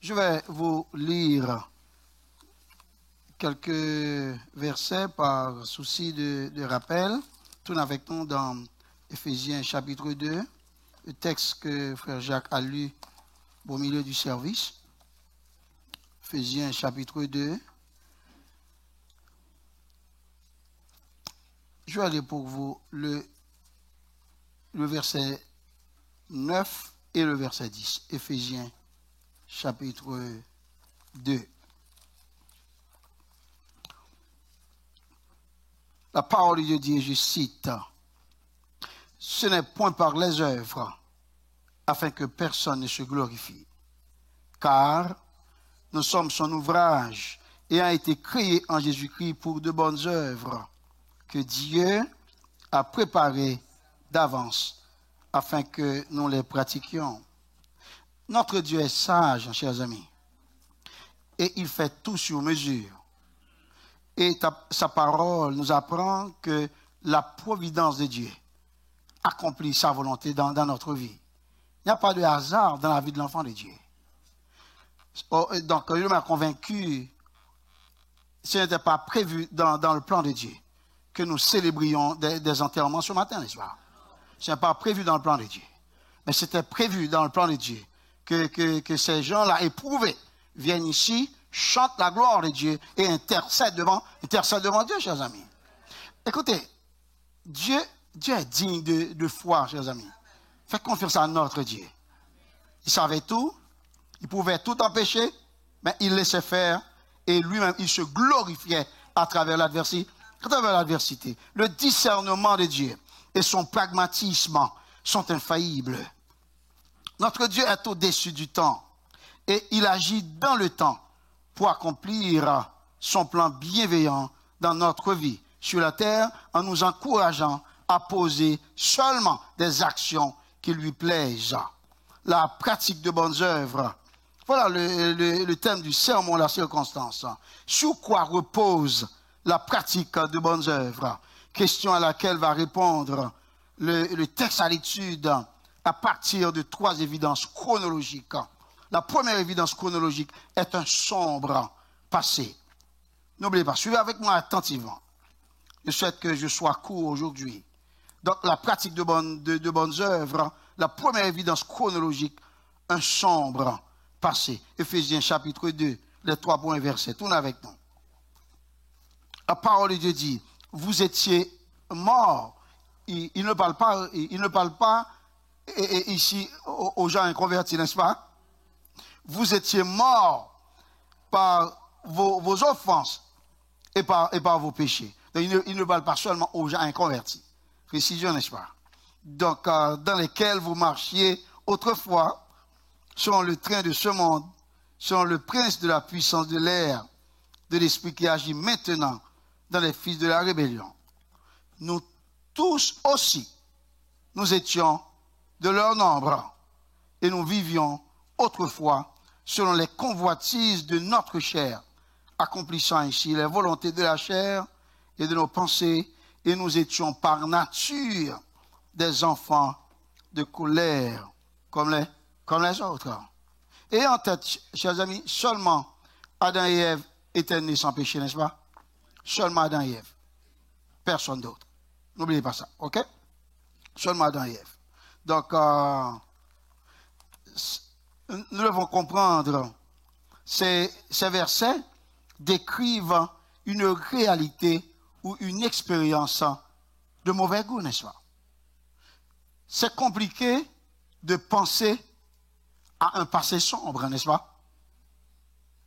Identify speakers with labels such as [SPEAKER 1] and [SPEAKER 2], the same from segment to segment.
[SPEAKER 1] Je vais vous lire quelques versets par souci de rappel. Tourne avec nous dans Éphésiens chapitre 2, le texte que frère Jacques a lu au milieu du service. Éphésiens chapitre 2. Je vais aller pour vous le verset 9 et le verset 10. Éphésiens chapitre 2. La parole de Dieu dit, je cite, « Ce n'est point par les œuvres, afin que personne ne se glorifie, car nous sommes son ouvrage, ayant été créés en Jésus-Christ pour de bonnes œuvres, que Dieu a préparées d'avance, afin que nous les pratiquions. » Notre Dieu est sage, chers amis, et il fait tout sur mesure. Et sa parole nous apprend que la providence de Dieu accomplit sa volonté dans notre vie. Il n'y a pas de hasard dans la vie de l'enfant de Dieu. Donc, il m'a convaincu, ce n'était pas prévu dans le plan de Dieu que nous célébrions des enterrements ce matin, n'est-ce pas? Ce n'est pas prévu dans le plan de Dieu. Mais c'était prévu dans le plan de Dieu que ces gens-là éprouvés viennent ici, chantent la gloire de Dieu et intercèdent devant Dieu, chers amis. Écoutez, Dieu est digne de foi, chers amis. Faites confiance à notre Dieu. Il savait tout, il pouvait tout empêcher, mais il laissait faire et lui-même, il se glorifiait à travers l'adversité. Le discernement de Dieu et son pragmatisme sont infaillibles. Notre Dieu est au-dessus du temps et il agit dans le temps pour accomplir son plan bienveillant dans notre vie sur la terre en nous encourageant à poser seulement des actions qui lui plaisent. La pratique de bonnes œuvres. Voilà le thème du sermon, la circonstance. Sur quoi repose la pratique de bonnes œuvres? Question à laquelle va répondre le texte à l'étude à partir de 3 évidences chronologiques. La première évidence chronologique est un sombre passé. N'oubliez pas, suivez avec moi attentivement. Je souhaite que je sois court aujourd'hui. Donc, la pratique de bonnes œuvres, la première évidence chronologique, un sombre passé. Éphésiens chapitre 2, les 3 points versets. Tournez avec nous. La parole de Dieu dit, vous étiez morts. Il ne parle pas ici aux gens inconvertis, n'est-ce pas? Vous étiez morts par vos offenses et par vos péchés. Donc, il ne parle pas seulement aux gens inconvertis. Précision, n'est-ce pas? Donc, dans lesquels vous marchiez autrefois, selon le train de ce monde, selon le prince de la puissance de l'air, de l'esprit qui agit maintenant dans les fils de la rébellion. Nous tous aussi, nous étions de leur nombre et nous vivions autrefois selon les convoitises de notre chair, accomplissant ainsi les volontés de la chair et de nos pensées, et nous étions par nature des enfants de colère, comme les autres. Et en tête, chers amis, seulement Adam et Ève étaient nés sans péché, n'est-ce pas? Seulement Adam et Ève. Personne d'autre. N'oubliez pas ça, ok? Seulement Adam et Ève. Donc, nous devons comprendre, ces versets décrivent une réalité ou une expérience de mauvais goût, n'est-ce pas? C'est compliqué de penser à un passé sombre, n'est-ce pas?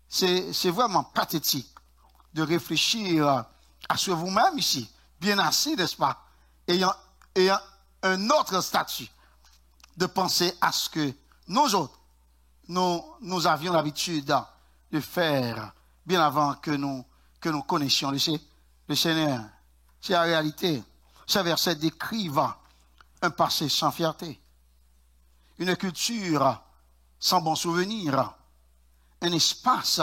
[SPEAKER 1] C'est vraiment pathétique de réfléchir à ce vous-même ici, bien assis, n'est-ce pas? Ayant un autre statut, de penser à ce que nous autres, nous avions l'habitude de faire bien avant que nous connaissions le Seigneur. C'est la réalité. Ces versets décrivent un passé sans fierté, une culture sans bon souvenir, un espace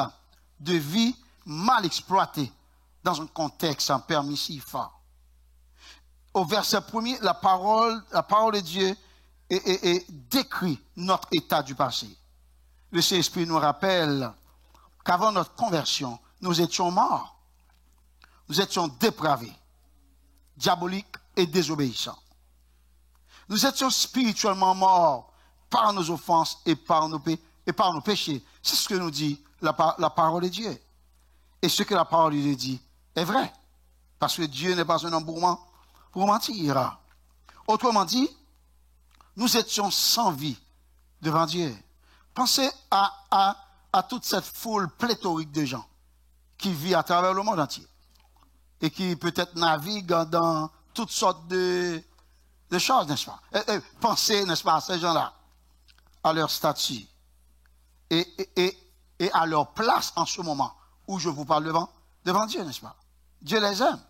[SPEAKER 1] de vie mal exploité dans un contexte permissif. Au verset 1er, la parole de Dieu et décrit notre état du passé. le Saint-Esprit nous rappelle qu'avant notre conversion, nous étions morts. Nous étions dépravés, diaboliques et désobéissants. Nous étions spirituellement morts par nos offenses et par nos péchés. C'est ce que nous dit la parole de Dieu. Et ce que la parole de Dieu dit est vrai. Parce que Dieu n'est pas un homme pour mentir. Autrement dit, nous étions sans vie devant Dieu. Pensez à toute cette foule pléthorique de gens qui vit à travers le monde entier et qui peut-être naviguent dans toutes sortes de choses, n'est-ce pas? Pensez, n'est-ce pas, à ces gens-là, à leur statut et à leur place en ce moment où je vous parle devant Dieu, n'est-ce pas? Dieu les aime.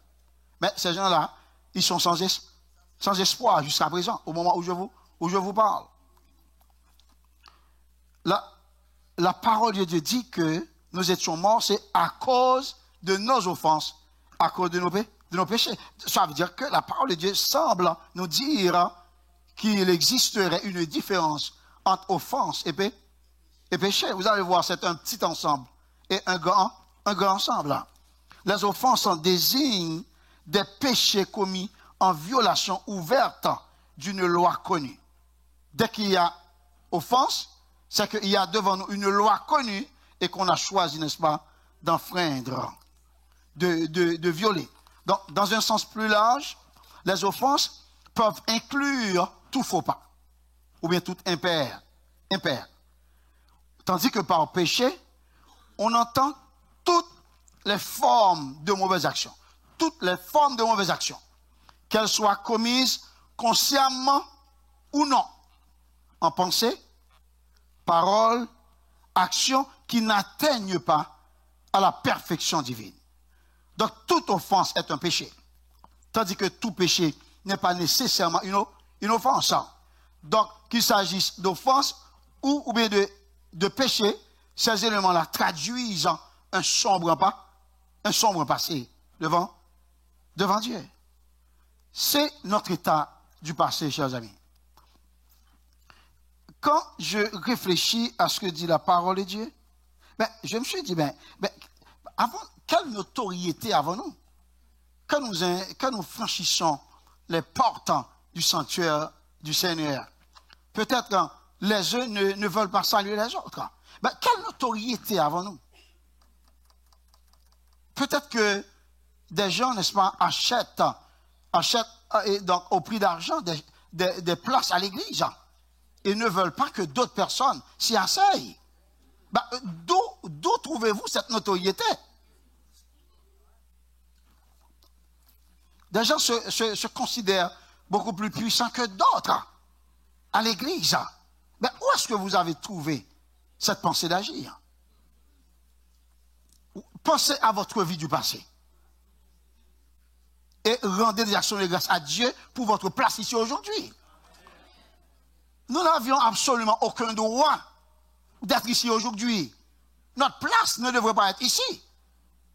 [SPEAKER 1] Mais ces gens-là, ils sont sans espoir jusqu'à présent, au moment où je vous parle. La parole de Dieu dit que nous étions morts, c'est à cause de nos offenses, à cause de nos péchés. Ça veut dire que la parole de Dieu semble nous dire qu'il existerait une différence entre offense et péché. Vous allez voir, c'est un petit ensemble et un grand ensemble. Les offenses en désignent des péchés commis en violation ouverte d'une loi connue. Dès qu'il y a offense, c'est qu'il y a devant nous une loi connue et qu'on a choisi, n'est-ce pas, d'enfreindre, de violer. Donc, dans un sens plus large, les offenses peuvent inclure tout faux pas, ou bien tout impair. Tandis que par péché, on entend toutes les formes de mauvaises actions. Toutes les formes de mauvaises actions, qu'elles soient commises consciemment ou non, en pensée, parole, action, qui n'atteignent pas à la perfection divine. Donc, toute offense est un péché. Tandis que tout péché n'est pas nécessairement une offense. Donc, qu'il s'agisse d'offense ou bien de péché, ces éléments-là traduisent un sombre passé devant Dieu. C'est notre état du passé, chers amis. Quand je réfléchis à ce que dit la parole de Dieu, je me suis dit, quelle notoriété avons-nous quand nous franchissons les portes du sanctuaire du Seigneur? Peut-être les uns ne veulent pas saluer les autres. Quelle notoriété avons-nous? Peut-être que des gens, n'est-ce pas, achètent donc, au prix d'argent des places à l'église et ne veulent pas que d'autres personnes s'y asseyent. D'où trouvez-vous cette notoriété? Des gens se considèrent beaucoup plus puissants que d'autres à l'église. Où est-ce que vous avez trouvé cette pensée d'agir? Pensez à votre vie du passé. Et rendez des actions de grâce à Dieu pour votre place ici aujourd'hui. Nous n'avions absolument aucun droit d'être ici aujourd'hui. Notre place ne devrait pas être ici.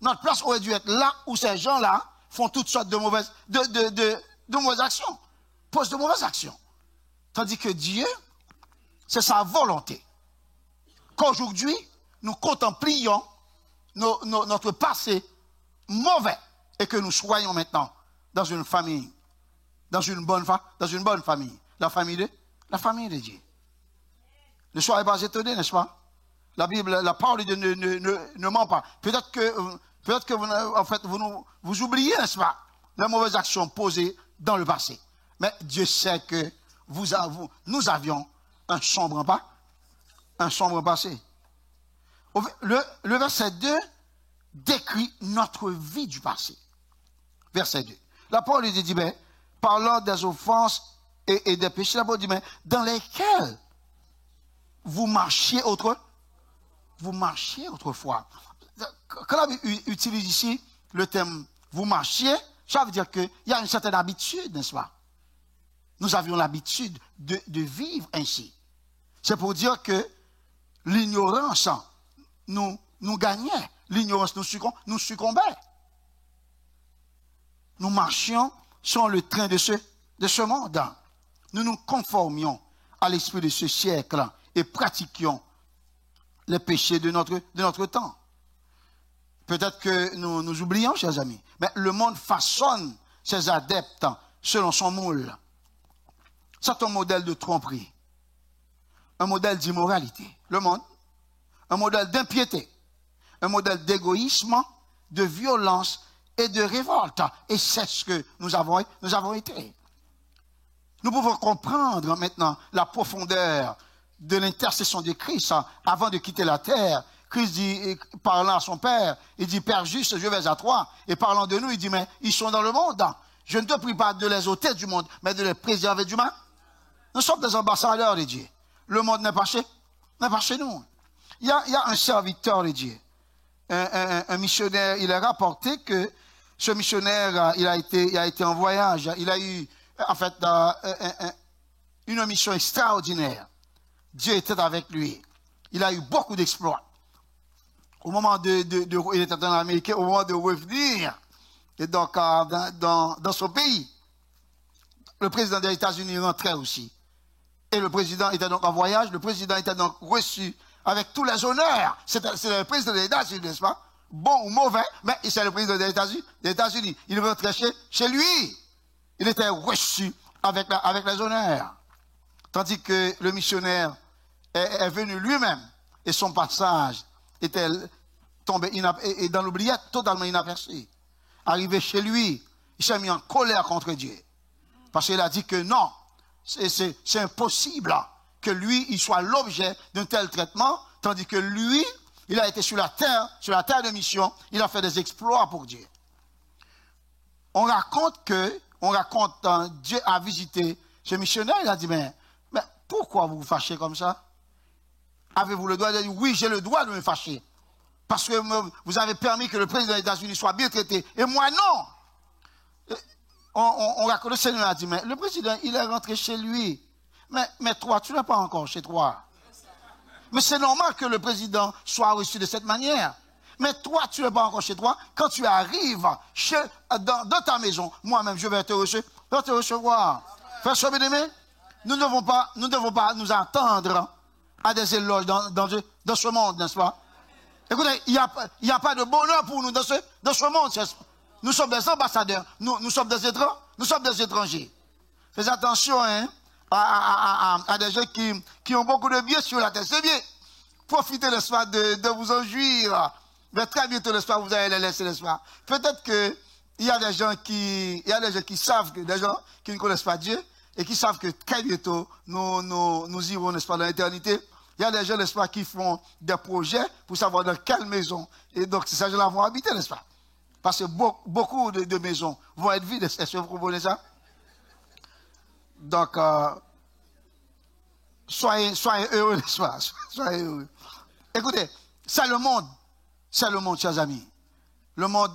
[SPEAKER 1] Notre place aurait dû être là où ces gens-là font toutes sortes de mauvaises actions, posent de mauvaises actions. Tandis que Dieu, c'est sa volonté qu'aujourd'hui, nous contemplions notre passé mauvais et que nous soyons maintenant dans une famille, dans une bonne famille, la famille de Dieu. Ne soyez pas étonnés, n'est-ce pas? La Bible, la parole de Dieu ne ment pas. Peut-être que vous oubliez, n'est-ce pas, les mauvaises actions posées dans le passé. Mais Dieu sait que nous avions un sombre passé. Le verset 2 décrit notre vie du passé. Verset 2. La parole de Dieu dit, parlant des offenses et des péchés, la parole dit, dans lesquels vous marchiez autrefois. Quand la Bible utilise ici le terme vous marchiez, ça veut dire qu'il y a une certaine habitude, n'est-ce pas? Nous avions l'habitude de vivre ainsi. C'est pour dire que l'ignorance nous gagnait. L'ignorance nous succombait. Nous marchions sur le train de ce monde. Nous nous conformions à l'esprit de ce siècle et pratiquions les péchés de notre temps. Peut-être que nous oublions, chers amis, mais le monde façonne ses adeptes selon son moule. C'est un modèle de tromperie, un modèle d'immoralité. Le monde, un modèle d'impiété, un modèle d'égoïsme, de violence et de révolte. Et c'est ce que nous avons été. Nous pouvons comprendre maintenant la profondeur de l'intercession de Christ avant de quitter la terre. Christ dit, parlant à son Père, il dit, Père juste, je vais à toi. Et parlant de nous, il dit, mais ils sont dans le monde. Je ne te prie pas de les ôter du monde, mais de les préserver du mal. Nous sommes des ambassadeurs de Dieu. Le monde n'est pas chez nous. Il y a un serviteur de Dieu, un missionnaire. Il est rapporté que ce missionnaire, il a été en voyage. Il a eu, en fait, une mission extraordinaire. Dieu était avec lui. Il a eu beaucoup d'exploits. Au moment il était en Amérique, au moment de revenir, et donc dans son pays, le président des États-Unis rentrait aussi. Et le président était donc en voyage, le président était donc reçu avec tous les honneurs. C'est le président des États-Unis, n'est-ce pas? Bon ou mauvais, mais c'est le président des États-Unis. Il rentrait chez lui. Il était reçu avec les honneurs. Tandis que le missionnaire est venu lui-même, et son passage était tombé et dans l'oubliette, totalement inaperçu. Arrivé chez lui, il s'est mis en colère contre Dieu. Parce qu'il a dit que non, c'est impossible que lui, il soit l'objet d'un tel traitement, tandis que lui, il a été sur la terre de mission, il a fait des exploits pour Dieu. On raconte Dieu a visité ce missionnaire, il a dit, mais pourquoi vous vous fâchez comme ça? Avez-vous le droit de dire, oui, j'ai le droit de me fâcher. Parce que vous avez permis que le président des États-Unis soit bien traité. Et moi, non. On raconte, le Seigneur a dit, mais le président, il est rentré chez lui. Mais toi, tu n'es pas encore chez toi. Mais c'est normal que le président soit reçu de cette manière. Mais toi, tu n'es pas encore chez toi. Quand tu arrives dans ta maison, moi-même, je vais te recevoir. Frère bien-aimé, nous ne devons pas nous attendre à des éloges dans ce monde, n'est-ce pas? Écoutez, il n'y a pas de bonheur pour nous dans ce monde. Nous sommes des ambassadeurs, nous sommes des étrangers. Faites attention à des gens qui ont beaucoup de biens sur la terre. C'est bien. Profitez, n'est-ce pas, de vous en jouir. Mais très bientôt, n'est-ce pas, vous allez les laisser, n'est-ce pas? Peut-être qu'il y a des gens qui savent, des gens qui ne connaissent pas Dieu, et qui savent que très bientôt, nous irons, n'est-ce pas, dans l'éternité. Il y a des gens, n'est-ce pas, qui font des projets pour savoir dans quelle maison. Et donc, ces gens-là vont habiter, n'est-ce pas? Parce que beaucoup de maisons vont être vides. Est-ce que vous comprenez ça? Donc, soyez heureux, n'est-ce pas? Soyez heureux. Écoutez, c'est le monde, chers amis. Le monde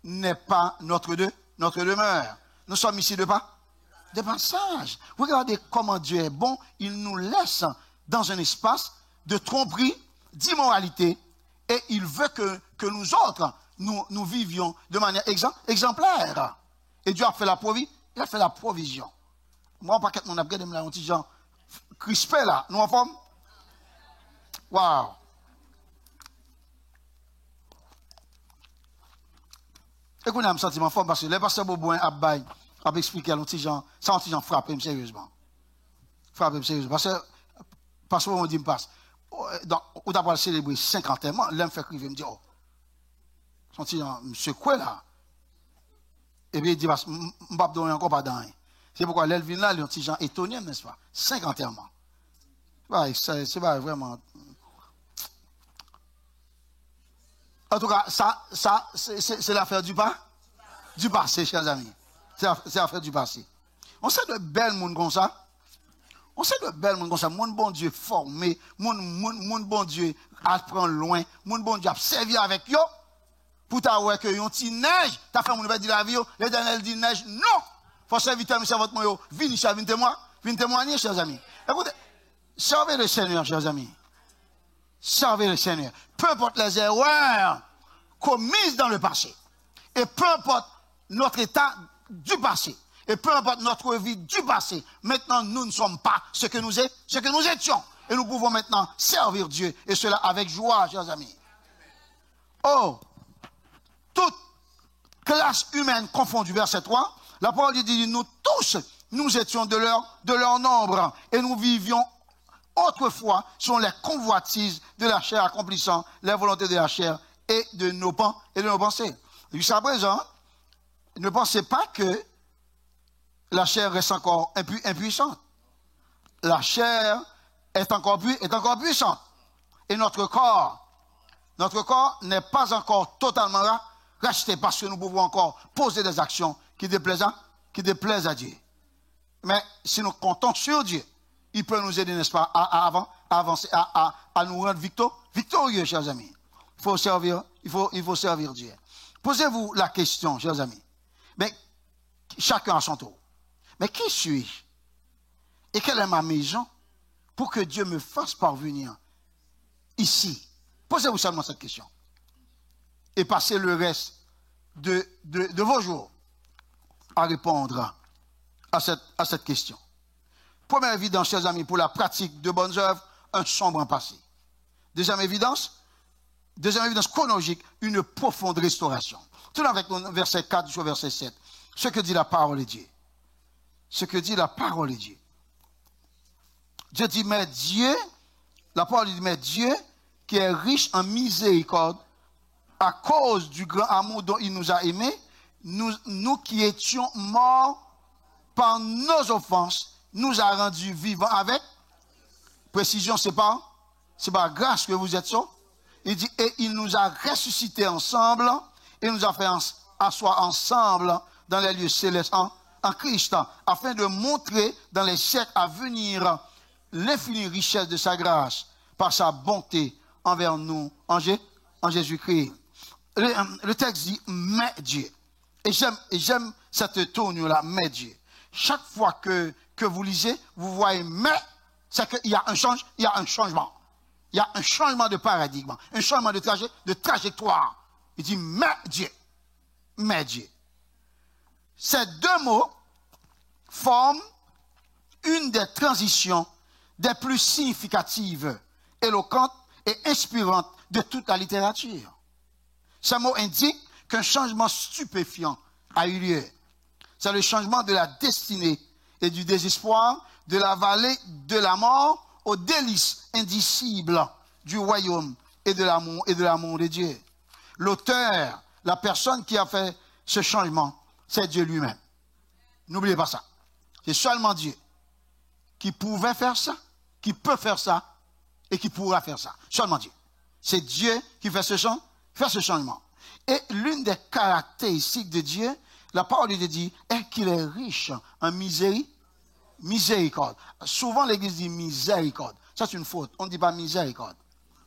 [SPEAKER 1] n'est pas notre demeure. Nous sommes ici de passage. Regardez comment Dieu est bon. Il nous laisse dans un espace de tromperie, d'immoralité, et il veut que nous autres, nous vivions de manière exemplaire. Et Dieu a fait la provision. Moi, pas qu'être mon abgade, je me l'ai dit, genre, crispé là, nous en forme? Waouh! Écoutez, je me sens en forme parce que les pasteurs Boubouin a expliqué à l'autre gens, ça a gens frappé sérieusement. Frappé sérieusement. Parce que on dit, me passe. Donc, on a célébré 50 ans, l'homme fait crier, me dit, oh, son petit gens, monsieur quoi là? Et puis il dit, parce que je ne vais pas donner encore pas dans. C'est pourquoi l'Elvin là, les petits gens étonnés, n'est-ce pas? 50 ans. C'est pas vraiment. En tout cas, ça c'est l'affaire du passé, chers amis. C'est l'affaire du passé. On sait de belles monde comme ça. Mon bon Dieu formé, mon bon Dieu apprend loin, mon bon Dieu a servi avec eux. Pour t'avoir que yon ti neige, ta femme ne va dire la vie, l'Éternel dit neige, non! Faut servir monsieur votre moyo, venez témoigner, chers amis. Écoutez, servez le Seigneur, chers amis. Servez le Seigneur. Peu importe les erreurs commises dans le passé, et peu importe notre état du passé, et peu importe notre vie du passé, maintenant nous ne sommes pas ce que nous étions. Et nous pouvons maintenant servir Dieu. Et cela avec joie, chers amis. Oh, toute classe humaine confondue, verset 3, la parole dit, nous tous, nous étions de leur nombre. Et nous vivions autrefois selon les convoitises de la chair, accomplissant les volontés de la chair et de nos pensées. Jusqu'à présent, ne pensez pas que la chair reste encore impuissante. La chair est encore puissante. Et notre corps n'est pas encore totalement racheté parce que nous pouvons encore poser des actions qui déplaisent à Dieu. Mais si nous comptons sur Dieu, il peut nous aider, n'est-ce pas, à avancer, à nous rendre victorieux, chers amis. Il faut servir Dieu. Posez-vous la question, chers amis. Mais chacun à son tour. Mais qui suis-je? Et quelle est ma maison pour que Dieu me fasse parvenir ici? Posez-vous seulement cette question. Et passez le reste de vos jours à répondre à cette question. Première évidence, chers amis, pour la pratique de bonnes œuvres, un sombre passé. Deuxième évidence chronologique, une profonde restauration. Tout avec verset 4 jusqu'au verset 7. Ce que dit la parole de Dieu. Ce que dit la parole de Dieu. Dieu dit, mais Dieu, la parole dit, mais Dieu, qui est riche en miséricorde, à cause du grand amour dont il nous a aimés, nous qui étions morts par nos offenses, nous a rendus vivants avec précision, c'est pas grâce que vous êtes sauvés. Il dit, et il nous a ressuscités ensemble, et nous a fait asseoir ensemble dans les lieux célestes en Christ, afin de montrer dans les siècles à venir l'infinie richesse de sa grâce, par sa bonté envers nous, en Jésus-Christ. Le texte dit, mais Dieu. Et j'aime cette tournure-là, mais Dieu. Chaque fois que vous lisez, vous voyez, mais, c'est qu'il y a un changement. Il y a un changement de paradigme, un changement de trajectoire. Il dit, mais Dieu. Mais Dieu. Ces deux mots forment une des transitions des plus significatives, éloquentes et inspirantes de toute la littérature. Ces mots indiquent qu'un changement stupéfiant a eu lieu. C'est le changement de la destinée et du désespoir, de la vallée de la mort aux délices indicibles du royaume et de l'amour de Dieu. L'auteur, la personne qui a fait ce changement, c'est Dieu lui-même. N'oubliez pas ça. C'est seulement Dieu qui pouvait faire ça, qui peut faire ça et qui pourra faire ça. Seulement Dieu. C'est Dieu qui fait ce changement. Et l'une des caractéristiques de Dieu, la parole de Dieu dit, est qu'il est riche en miséricorde. Souvent l'église dit miséricorde. Ça c'est une faute. On ne dit pas miséricorde.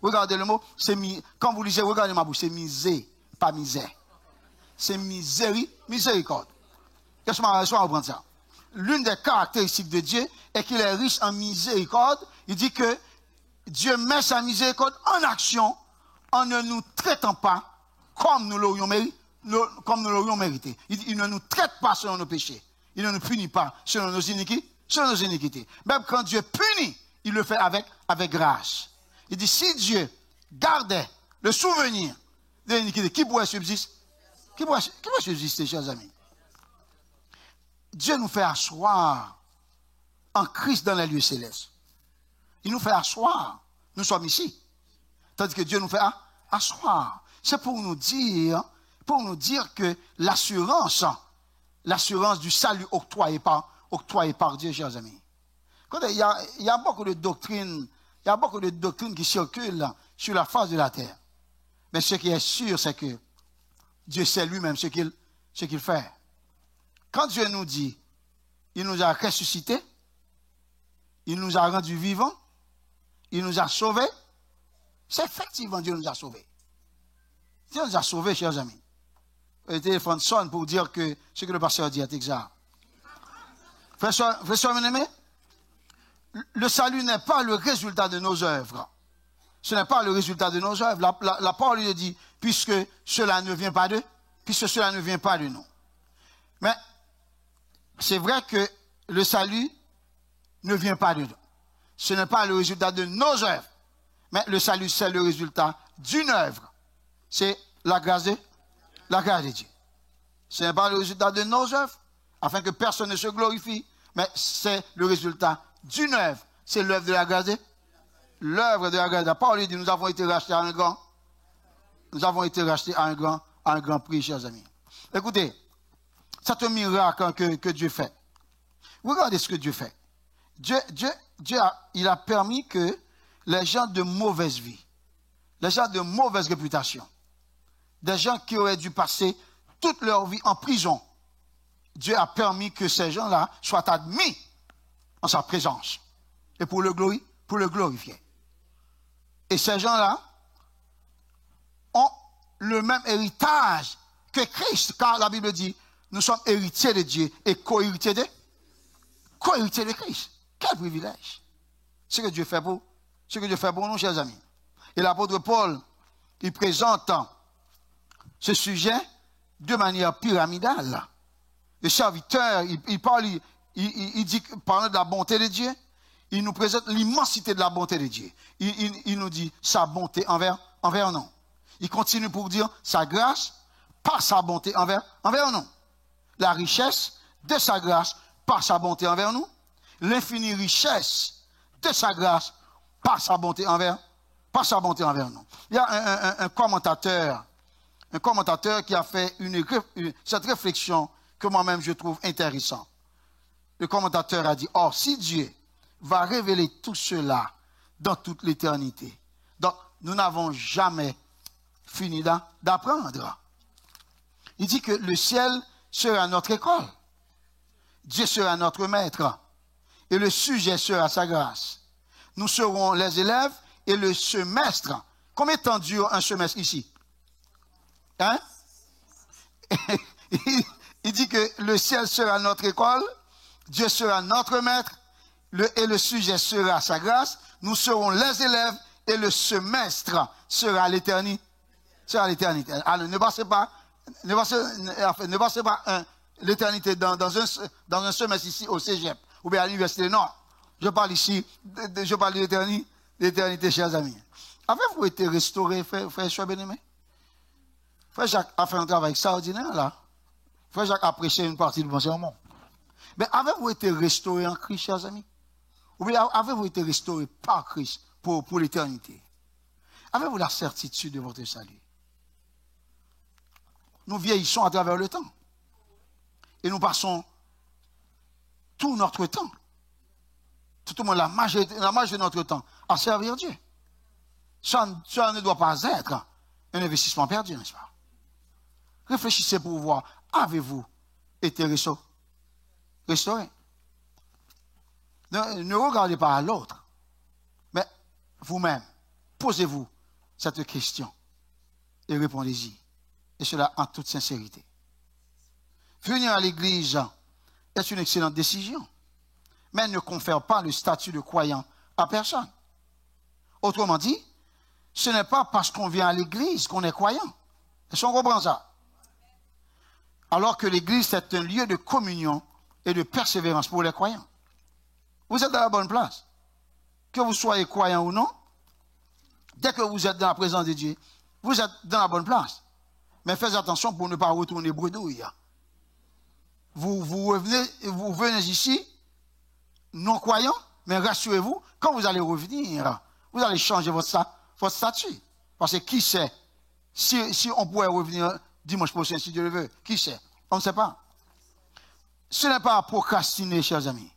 [SPEAKER 1] Regardez le mot, quand vous lisez, regardez ma bouche, c'est misé, pas misère. C'est miséricorde. Laisse-moi reprendre ça. L'une des caractéristiques de Dieu est qu'il est riche en miséricorde. Il dit que Dieu met sa miséricorde en action en ne nous traitant pas comme nous l'aurions mérité. Il ne nous traite pas selon nos péchés. Il ne nous punit pas selon nos iniquités. Même quand Dieu punit, il le fait avec grâce. Il dit, si Dieu gardait le souvenir de l'iniquité, qui pourrait subsister? Qui pourrait subsister, chers amis? Dieu nous fait asseoir en Christ dans les lieux célestes. Il nous fait asseoir. Nous sommes ici. Tandis que Dieu nous fait asseoir. C'est pour nous dire que l'assurance du salut octroyé par Dieu, chers amis. Il y a beaucoup de doctrines, qui circulent sur la face de la terre. Mais ce qui est sûr, c'est que Dieu sait lui-même ce qu'il fait. Quand Dieu nous dit, il nous a ressuscités, il nous a rendus vivants, il nous a sauvés, c'est effectivement Dieu nous a sauvés. Dieu nous a sauvés, chers amis. Le téléphone sonne pour dire que ce que le pasteur dit est exact. Frère bien-aimé, le salut n'est pas le résultat de nos œuvres. Ce n'est pas le résultat de nos œuvres. La parole dit, puisque cela ne vient pas de nous. Mais c'est vrai que le salut ne vient pas de nous. ce n'est pas le résultat de nos œuvres, mais le salut, c'est le résultat d'une œuvre. C'est la grâce de Dieu. Ce n'est pas le résultat de nos œuvres, afin que personne ne se glorifie, mais c'est le résultat d'une œuvre. C'est l'œuvre de la grâce de Dieu. L'œuvre de la grâce de Dieu. La parole dit, nous avons été rachetés à un grand. Nous avons été rachetés à un grand prix, chers amis. Écoutez, c'est un miracle que Dieu fait. Regardez ce que Dieu fait. Dieu il a permis que les gens de mauvaise vie, les gens de mauvaise réputation, des gens qui auraient dû passer toute leur vie en prison, Dieu a permis que ces gens-là soient admis en sa présence. Et pour le glorifier. Et ces gens-là ont le même héritage que Christ, car la Bible dit, nous sommes héritiers de Dieu et co-héritiers de Christ. Quel privilège. Ce que Dieu fait pour nous, chers amis. Et l'apôtre Paul, il présente ce sujet de manière pyramidale. Le serviteur, il parle, il dit, parlant de la bonté de Dieu, il nous présente l'immensité de la bonté de Dieu. Il nous dit sa bonté envers nous. Il continue pour dire sa grâce par sa bonté envers nous. La richesse de sa grâce par sa bonté envers nous. L'infinie richesse de sa grâce par sa bonté envers nous. Il y a un commentateur qui a fait cette réflexion que moi-même je trouve intéressante. Le commentateur a dit, or, si Dieu va révéler tout cela dans toute l'éternité, donc nous n'avons jamais fini d'apprendre. Il dit que le ciel sera notre école. Dieu sera notre maître. Et le sujet sera sa grâce. Nous serons les élèves et le semestre. Combien de temps dure un semestre ici? Hein? Il dit que le ciel sera notre école, Dieu sera notre maître, et le sujet sera sa grâce. Nous serons les élèves et le semestre sera l'éternité. Alors ne passez pas l'éternité dans un semestre ici au Cégep ou bien à l'université. Non, je parle ici, je parle de l'éternité, chers amis. Avez-vous été restauré, frère Choua bien-aimé? Frère Jacques a fait un travail extraordinaire là. Frère Jacques a prêché une partie du bon sermon. Mais avez-vous été restauré en Christ, chers amis? Ou bien avez-vous été restauré par Christ pour l'éternité? Avez-vous la certitude de votre salut? Nous vieillissons à travers le temps. Et nous passons tout notre temps, tout au moins la majorité de notre temps, à servir Dieu. Ça ne doit pas être un investissement perdu, n'est-ce pas? Réfléchissez pour voir, avez-vous été restauré? Ne regardez pas à l'autre, mais vous-même, posez-vous cette question et répondez-y. Et cela en toute sincérité. Venir à l'église est une excellente décision, mais elle ne confère pas le statut de croyant à personne. Autrement dit, ce n'est pas parce qu'on vient à l'église qu'on est croyant. Est-ce qu'on comprend ça? Alors que l'église est un lieu de communion et de persévérance pour les croyants. Vous êtes dans la bonne place. Que vous soyez croyant ou non, dès que vous êtes dans la présence de Dieu, vous êtes dans la bonne place. Mais faites attention pour ne pas retourner bredouille. Vous venez ici, non croyant, mais rassurez-vous, quand vous allez revenir, vous allez changer votre statut. Parce que qui sait, si on pourrait revenir dimanche prochain, si Dieu le veut, qui sait? On ne sait pas. Ce n'est pas à procrastiner, chers amis.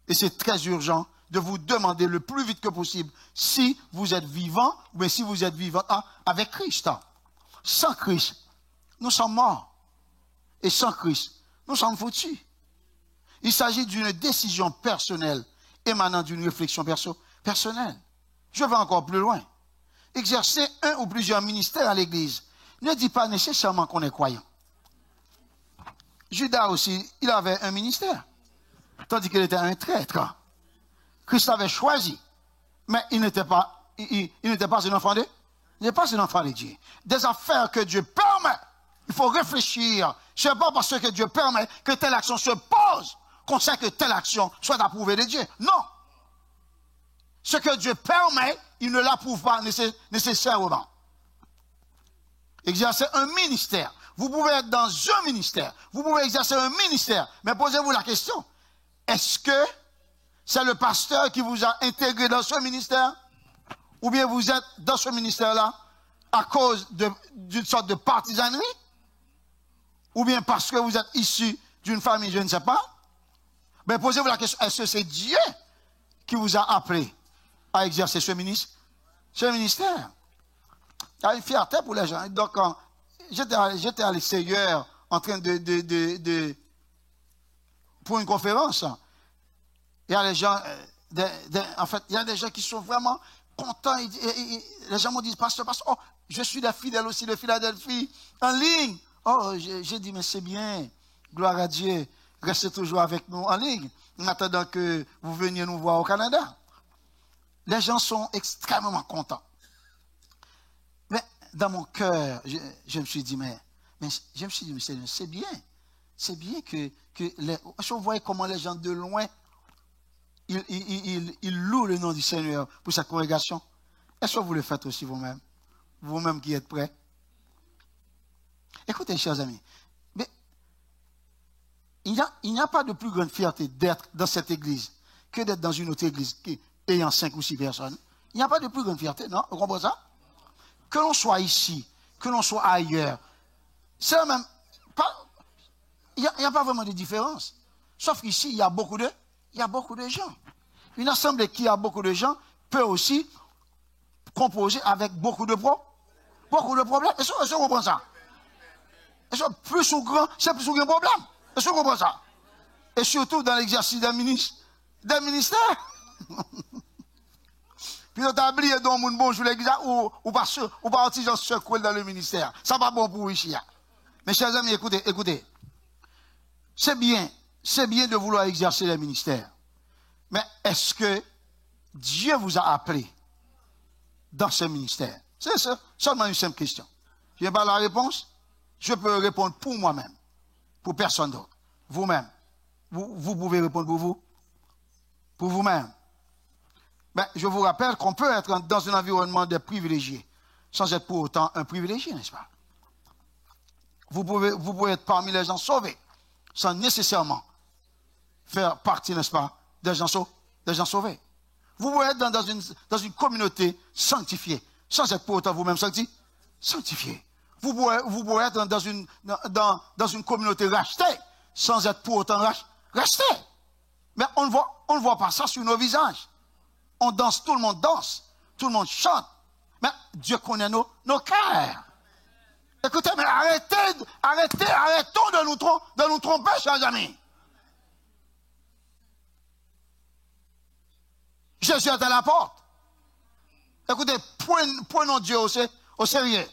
[SPEAKER 1] Et c'est très urgent de vous demander le plus vite que possible si vous êtes vivant, ou bien si vous êtes vivant avec Christ. Sans Christ, nous sommes morts. Et sans Christ, nous sommes foutus. Il s'agit d'une décision personnelle émanant d'une réflexion personnelle. Je vais encore plus loin. Exercer un ou plusieurs ministères à l'Église ne dit pas nécessairement qu'on est croyant. Judas aussi, il avait un ministère, tandis qu'il était un traître. Christ avait choisi, mais il n'était pas un enfant de Dieu. Il n'est pas un enfant de Dieu. Des affaires que Dieu permet, il faut réfléchir. Ce n'est pas parce que Dieu permet que telle action se pose qu'on sait que telle action soit approuvée de Dieu. Non. Ce que Dieu permet, il ne l'approuve pas nécessairement. Exercer un ministère. Vous pouvez être dans un ministère. Vous pouvez exercer un ministère. Mais posez-vous la question. Est-ce que c'est le pasteur qui vous a intégré dans ce ministère? Ou bien vous êtes dans ce ministère-là à cause d'une sorte de partisanerie? Ou bien parce que vous êtes issu d'une famille, je ne sais pas? Mais posez-vous la question. Est-ce que c'est Dieu qui vous a appelé à exercer ce ministère? Il y a une fierté pour les gens. Donc, j'étais à l'extérieur en train pour une conférence. Il y a les gens, en fait, il y a des gens qui sont vraiment contents. Les gens m'ont dit, pasteur, oh, je suis la fidèle aussi de Philadelphie, en ligne. Oh, j'ai dit, mais c'est bien. Gloire à Dieu. Restez toujours avec nous en ligne, en attendant que vous veniez nous voir au Canada. Les gens sont extrêmement contents. Mais dans mon cœur, je me suis dit, mais c'est bien. C'est bien que vous voyez comment les gens de loin, ils louent le nom du Seigneur pour cette congrégation. Est-ce que vous le faites aussi vous-même? Vous-même qui êtes prêts? Écoutez, chers amis, mais il n'y a pas de plus grande fierté d'être dans cette église que d'être dans une autre église ayant 5 ou 6 personnes. Il n'y a pas de plus grande fierté, non? Vous comprenez ça? Que l'on soit ici, que l'on soit ailleurs, c'est même pas. Il n'y a pas vraiment de différence. Sauf qu'ici, il y a beaucoup de gens. Une assemblée qui a beaucoup de gens peut aussi composer avec beaucoup de problèmes. Est-ce que vous comprenez ça? Est-ce que plus ou grand, c'est plus ou grand problème? Est-ce que vous comprenez ça? Et surtout dans l'exercice des ministères. Puis on t'a oublié dans mon bonjour l'église ou pas artisan secoué dans le ministère. Ça va bon pour ici. Mes chers amis, écoutez. C'est bien de vouloir exercer le ministère. Mais est-ce que Dieu vous a appelé dans ce ministère? C'est ça, seulement une simple question. Je n'ai pas la réponse. Je peux répondre pour moi-même, pour personne d'autre. Vous-même. Vous pouvez répondre pour vous. Pour vous-même. Ben, je vous rappelle qu'on peut être dans un environnement de privilégiés, sans être pour autant un privilégié, n'est-ce pas? Vous pouvez être parmi les gens sauvés, sans nécessairement faire partie, n'est-ce pas, des gens sauvés. Vous pouvez être dans une communauté sanctifiée, sans être pour autant vous-même sanctifié. Vous pouvez être dans une communauté rachetée, sans être pour autant racheté. Mais on ne voit pas ça sur nos visages. On danse, tout le monde danse, tout le monde chante. Mais Dieu connaît nos cœurs. Écoutez, mais arrêtons de nous tromper, chers amis. Jésus est à la porte. Écoutez, prenons Dieu au sérieux.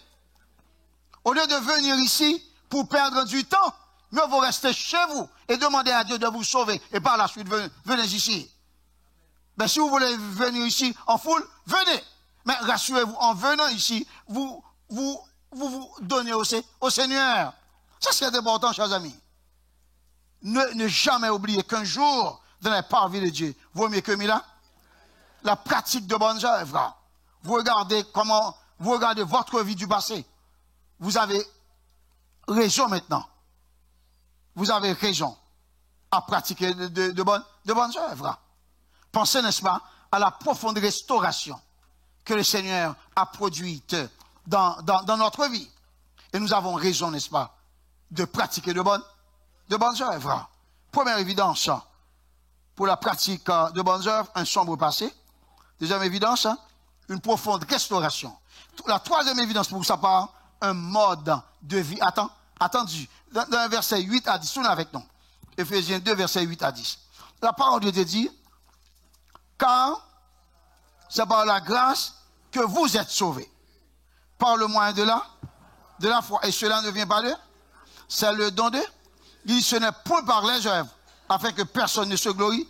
[SPEAKER 1] Au lieu de venir ici pour perdre du temps, mieux vaut rester chez vous et demander à Dieu de vous sauver. Et par la suite, venez ici. Mais si vous voulez venir ici en foule, venez. Mais rassurez-vous, en venant ici, vous donnez au Seigneur. Ça, c'est important, chers amis. Ne jamais oublier qu'un jour, dans les parvis de Dieu, vaut mieux que mille. La pratique de bonnes œuvres. Vous regardez votre vie du passé. Vous avez raison maintenant. Vous avez raison à pratiquer de bonnes œuvres. Pensez, n'est-ce pas, à la profonde restauration que le Seigneur a produite dans notre vie. Et nous avons raison, n'est-ce pas, de pratiquer de bonnes œuvres. Première évidence, pour la pratique de bonnes œuvres, un sombre passé. Deuxième évidence, une profonde restauration. La troisième évidence pour sa part, un mode de vie. Attendu. Dans le verset 8 à 10, tournez avec nous. Éphésiens 2, verset 8 à 10. La parole de Dieu dit, car c'est par la grâce que vous êtes sauvés. Par le moyen de la foi. Et cela ne vient pas d'eux. C'est le don d'eux. Il ce n'est point par les œuvres, afin que personne ne se glorie.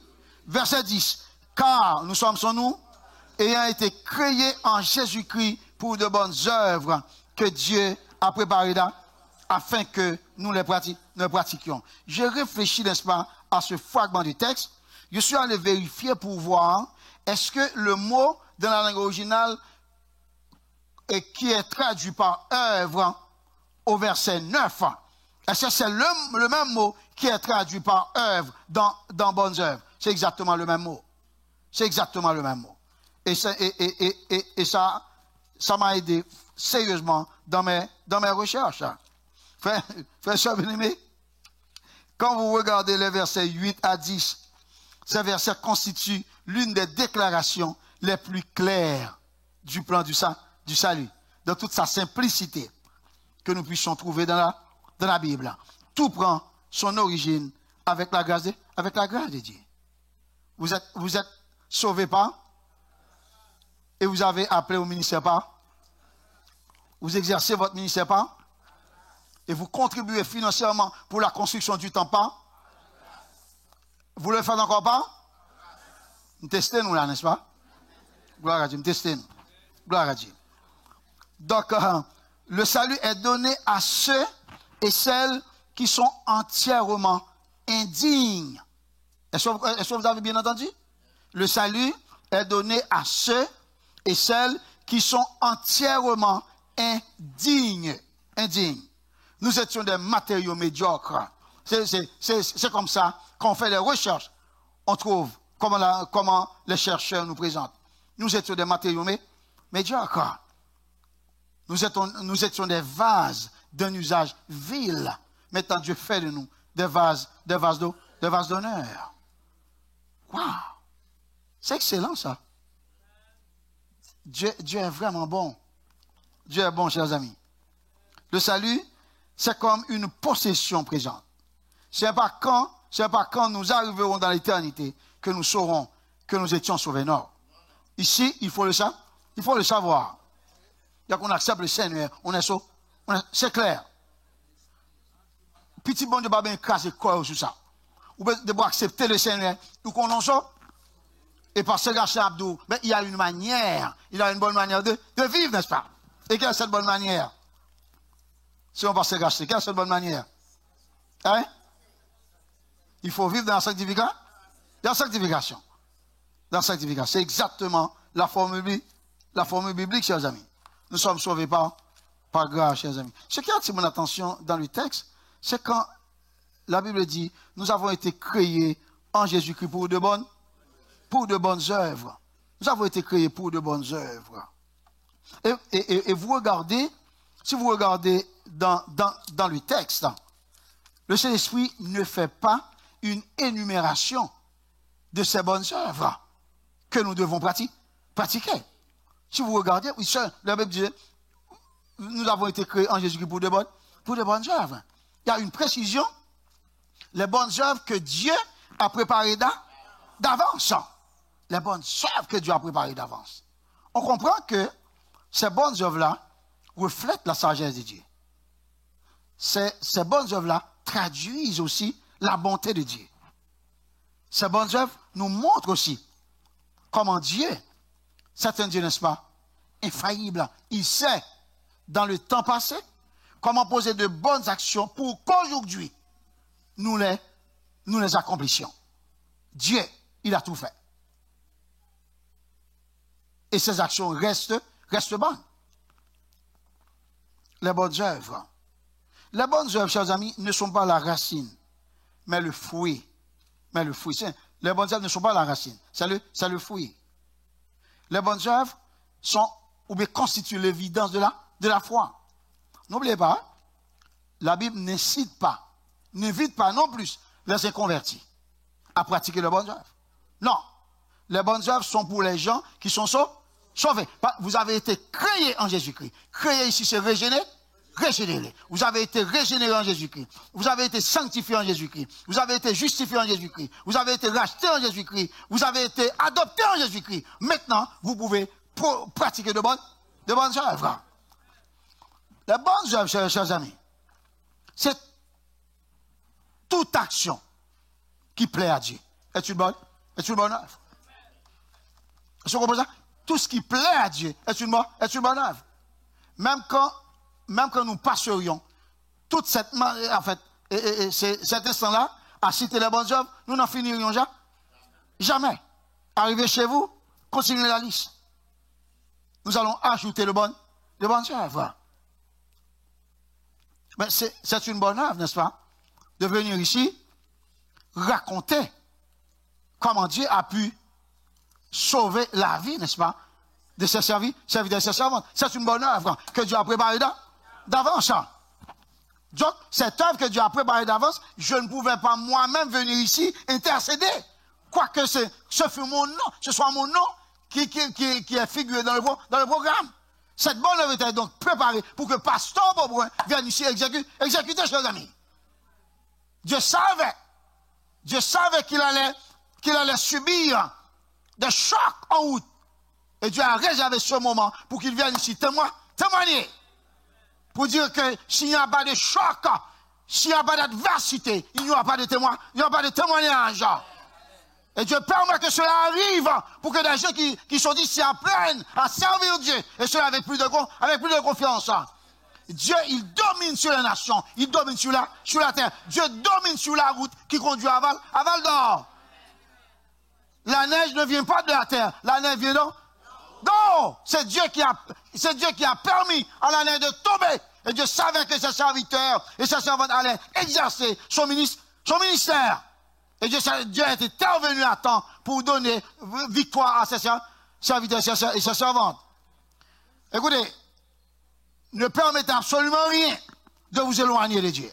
[SPEAKER 1] Verset 10. Car nous sommes sans nous, ayant été créés en Jésus-Christ pour de bonnes œuvres que Dieu a préparées là, afin que nous les pratiquions. J'ai réfléchi, n'est-ce pas, à ce fragment du texte. Je suis allé vérifier pour voir est-ce que le mot dans la langue originale et qui est traduit par œuvre au verset 9, est-ce que c'est le même mot qui est traduit par œuvre dans bonnes œuvres? C'est exactement le même mot. C'est exactement le même mot. Et ça m'a aidé sérieusement dans mes recherches. Frère bien-aimé, quand vous regardez les versets 8 à 10, ces versets constituent l'une des déclarations les plus claires du plan du salut, de toute sa simplicité que nous puissions trouver dans la Bible. Tout prend son origine avec la grâce de Dieu. Vous êtes sauvés par et vous avez appelé au ministère par. Vous exercez votre ministère par et vous contribuez financièrement pour la construction du temple par. Vous le faites encore pas? Nous testons nous là, n'est-ce pas? Gloire à Dieu, nous testons. Gloire à Dieu. Donc, le salut est donné à ceux et celles qui sont entièrement indignes. Est-ce que vous avez bien entendu? Le salut est donné à ceux et celles qui sont entièrement indignes. Nous étions des matériaux médiocres. C'est comme ça qu'on fait des recherches. On trouve comment les chercheurs nous présentent. Nous étions des matériaux médiocres. Nous étions des vases d'un usage vil. Maintenant, Dieu fait de nous des vases d'honneur. Waouh! C'est excellent, ça. Dieu est vraiment bon. Dieu est bon, chers amis. Le salut, c'est comme une possession présente. Ce n'est pas quand nous arriverons dans l'éternité que nous saurons que nous étions sauvés. Non. Ici, il faut le savoir. Il qu'on accepte le Seigneur, on est sauvé. C'est clair. Petit bon Dieu, pas bien écraser quoi sur ça. Ou devez accepter le Seigneur, nous connaissons. Et parce que Gachet Abdou, ben, il y a une manière, il a une bonne manière de vivre, n'est-ce pas? Et quelle est cette bonne manière? Si on passe Gachet, quelle est cette bonne manière? Hein? Il faut vivre dans la sanctification. Dans la sanctification. Dans la sanctification. C'est exactement la formule biblique, chers amis. Nous sommes sauvés par grâce, chers amis. Ce qui attire mon attention dans le texte, c'est quand la Bible dit, nous avons été créés en Jésus-Christ pour de bonnes œuvres. Nous avons été créés pour de bonnes œuvres. Et vous regardez, si vous regardez dans le texte, le Saint-Esprit ne fait pas une énumération de ces bonnes œuvres que nous devons pratiquer. Si vous regardez, oui, la Bible dit, nous avons été créés en Jésus-Christ pour de bonnes œuvres. Il y a une précision, les bonnes œuvres que Dieu a préparées d'avance. Les bonnes œuvres que Dieu a préparées d'avance. On comprend que ces bonnes œuvres-là reflètent la sagesse de Dieu. Ces bonnes œuvres-là traduisent aussi la bonté de Dieu. Ces bonnes œuvres nous montrent aussi comment Dieu, c'est un Dieu, n'est-ce pas, infaillible. Il sait, dans le temps passé, comment poser de bonnes actions pour qu'aujourd'hui, nous les accomplissions. Dieu, il a tout fait. Et ces actions restent bonnes. Les bonnes œuvres. Les bonnes œuvres, chers amis, ne sont pas la racine, mais le fruit. Les bonnes œuvres ne sont pas la racine, c'est le fruit. Les bonnes œuvres sont, ou bien constituent l'évidence de la foi. N'oubliez pas, la Bible n'invite pas non plus les inconvertis à pratiquer les bonnes œuvres. Non, les bonnes œuvres sont pour les gens qui sont sauvés. Vous avez été créés en Jésus-Christ. Créés ici, c'est régénéré. Vous avez été régénérés en Jésus-Christ. Vous avez été sanctifiés en Jésus-Christ. Vous avez été justifiés en Jésus-Christ. Vous avez été rachetés en Jésus-Christ. Vous avez été adoptés en Jésus-Christ. Maintenant, vous pouvez pratiquer de bonnes œuvres. Les bonnes œuvres, chers amis, c'est toute action qui plaît à Dieu. Est-ce une bonne œuvre? Est-ce que vous comprenez ça? Tout ce qui plaît à Dieu est une bonne œuvre. Même quand nous passerions toute cet instant-là à citer les bonnes œuvres, nous n'en finirions jamais. Arrivé chez vous, continuez la liste. Nous allons ajouter le bonnes œuvres. Mais c'est une bonne œuvre, n'est-ce pas? De venir ici, raconter comment Dieu a pu sauver la vie, n'est-ce pas? De ses serviteurs et ses servantes. C'est une bonne œuvre que Dieu a préparée d'avance. Donc, cette œuvre que Dieu a préparée d'avance, je ne pouvais pas moi-même venir ici intercéder. Quoique ce fut mon nom, ce soit mon nom qui est figuré dans le programme. Cette bonne œuvre était donc préparée pour que Pasteur Beaubrun vienne ici exécuter, chers amis. Dieu savait qu'il allait subir des chocs en route. Et Dieu a réservé ce moment pour qu'il vienne ici témoigner. Pour dire que s'il n'y a pas de choc, s'il n'y a pas d'adversité, il n'y aura pas de témoin, il n'y aura pas de témoignage. Et Dieu permet que cela arrive pour que des gens qui sont ici apprennent à servir Dieu. Et cela avec plus de confiance. Dieu, il domine sur les nations. Il domine sur la terre. Dieu domine sur la route qui conduit à Val d'Or. La neige ne vient pas de la terre. La neige vient d'où? Non! C'est Dieu qui a permis à la neige de tomber. Et Dieu savait que ses serviteurs et ses servantes allaient exercer son ministère. Et Dieu est intervenu à temps pour donner victoire à ses serviteurs et ses servantes. Écoutez, ne permettez absolument rien de vous éloigner de Dieu.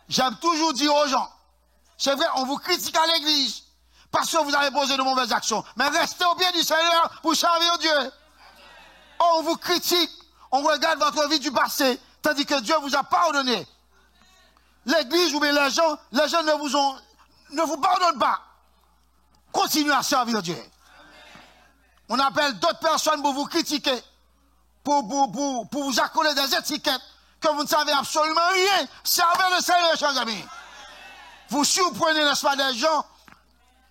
[SPEAKER 1] J'aime toujours dire aux gens, c'est vrai, on vous critique à l'église parce que vous avez posé de mauvaises actions, mais restez au pied du Seigneur pour servir Dieu. On vous critique, on regarde votre vie du passé, tandis que Dieu vous a pardonné. L'église ou bien les gens ne vous pardonnent pas. Continuez à servir Dieu. On appelle d'autres personnes pour vous critiquer, pour vous accoler des étiquettes que vous ne savez absolument rien. Servez le Seigneur, chers amis. Vous surprenez, n'est-ce pas, des gens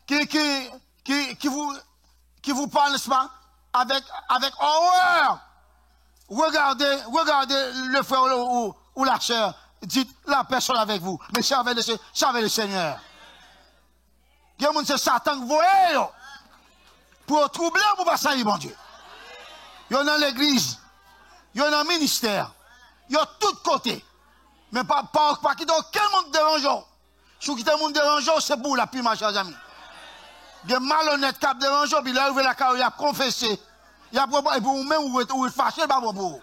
[SPEAKER 1] qui vous parlent, n'est-ce pas, avec horreur. Regardez le frère ou la sœur. Dites la personne avec vous. Mais servez le Seigneur. Il y a des gens, c'est Satan qui voit pour troubler ou pour passer, mon Dieu. Il y en a l'église. Il y en a le ministère. Il y a tout côté. Mais pas quitter aucun monde dérangeant. Si vous quittez le monde dérangeant, c'est pour la pire, chers amis. Il y a malhonnête qui dérangeant, puis il a ouvert la carrière, il a confessé. Il a proposé, et pour vous-même, vous êtes fâché, pas pour vous.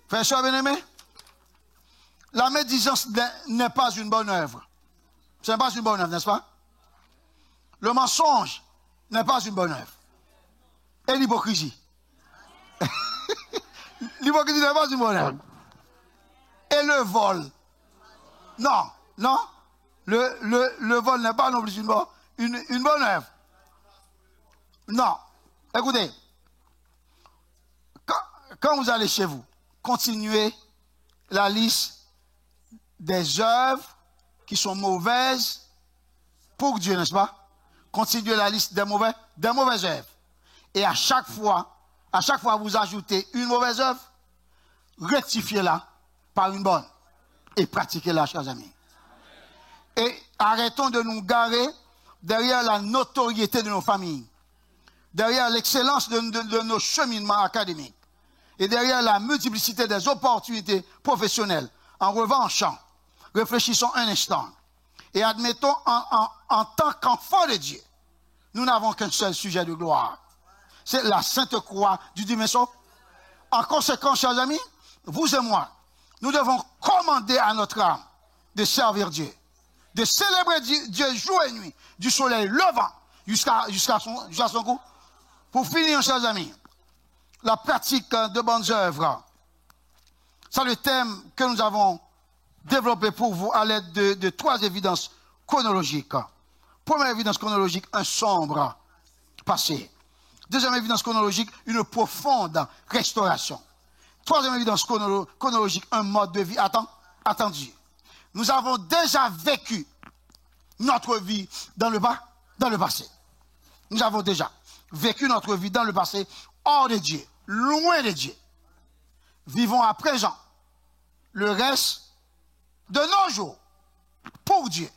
[SPEAKER 1] Frères et sœurs bien-aimés, la médisance n'est pas une bonne œuvre. Ce n'est pas une bonne œuvre, n'est-ce pas? Le mensonge n'est pas une bonne œuvre. Et l'hypocrisie. L'hypocrisie n'est pas une bonne œuvre. Et le vol. Non. Le vol n'est pas non plus une bonne œuvre. Non. Écoutez, quand vous allez chez vous, continuez la liste des œuvres qui sont mauvaises pour Dieu, n'est-ce pas? Continuez la liste des mauvaises œuvres. Et à chaque fois vous ajoutez une mauvaise œuvre, rectifiez-la par une bonne et pratiquez-la, chers amis. Et arrêtons de nous garer derrière la notoriété de nos familles, derrière l'excellence de nos cheminements académiques et derrière la multiplicité des opportunités professionnelles. En revanche, réfléchissons un instant et admettons en tant qu'enfants de Dieu, nous n'avons qu'un seul sujet de gloire. C'est la Sainte Croix du dimanche. En conséquence, chers amis, vous et moi, nous devons commander à notre âme de servir Dieu, de célébrer Dieu jour et nuit, du soleil levant jusqu'à son coup. Pour finir, chers amis, la pratique de bonnes œuvres. C'est le thème que nous avons développé pour vous à l'aide de 3 évidences chronologiques. Première évidence chronologique, un sombre passé. Deuxième évidence chronologique, une profonde restauration. Troisième évidence chronologique, un mode de vie attendu. Nous avons déjà vécu notre vie dans le passé. Nous avons déjà vécu notre vie dans le passé, hors de Dieu, loin de Dieu. Vivons à présent le reste de nos jours pour Dieu.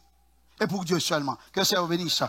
[SPEAKER 1] Et pour Dieu seulement. Que ça vous bénisse.